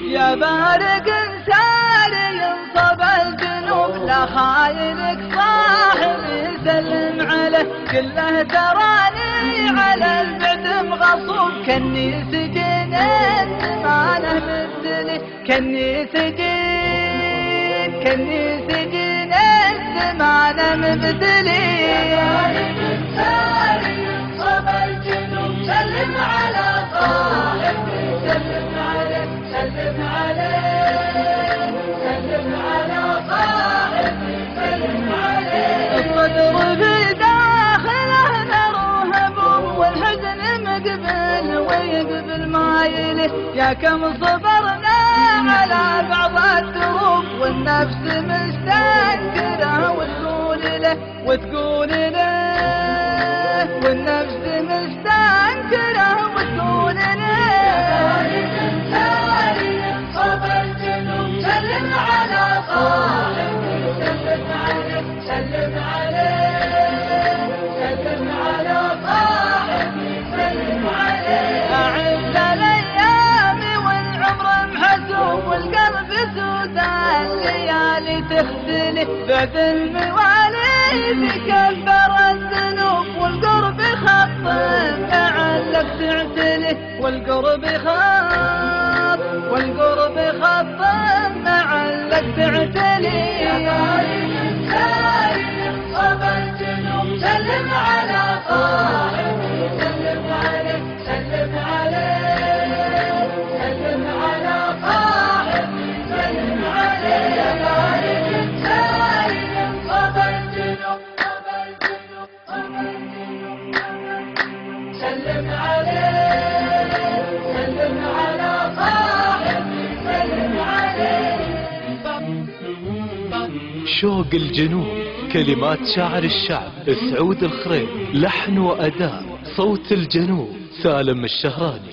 يا بارق ساري ينصب الجنوب لا خايلك صاحب يسلم عليه كله تراني على البعد مغصوب كني سجين الزمانه مثلي كني سجين الزمانه مثلي. يا بارق ساري ينصب الجنوب سلم على صاحب سلم عليه سلم عليه سلم على صاحبي سلم عليه. الصدر في داخله نرهب والحزن مقبل ويقبل ما يليه يا كم صبرنا على بعض الدروب والنفس مستنكره وتقول له والنفس مستنكره وتقول له. سلم على صاحبي سلم عليه سلم عليه سلم على صاحبي سلم عليه. أعز الأيام والعمر محسوب والقلب سودان الليالي تخذله بعد المواليد كبر الذنوب والقرب خط لعلك تعتله والقرب خط لعلك تعتلي. يا بارق ساري ينصب الجنوب سلم على صاحبي سلم عليه سلم عليه سلم على صاحبي سلم عليه. يا بارق ساري ينصب الجنوب سلم عليه سلم على صاحبي سلم عليه. شوق الجنوب كلمات شاعر الشعب سعود الخريب لحن وأداء صوت الجنوب سالم الشهراني.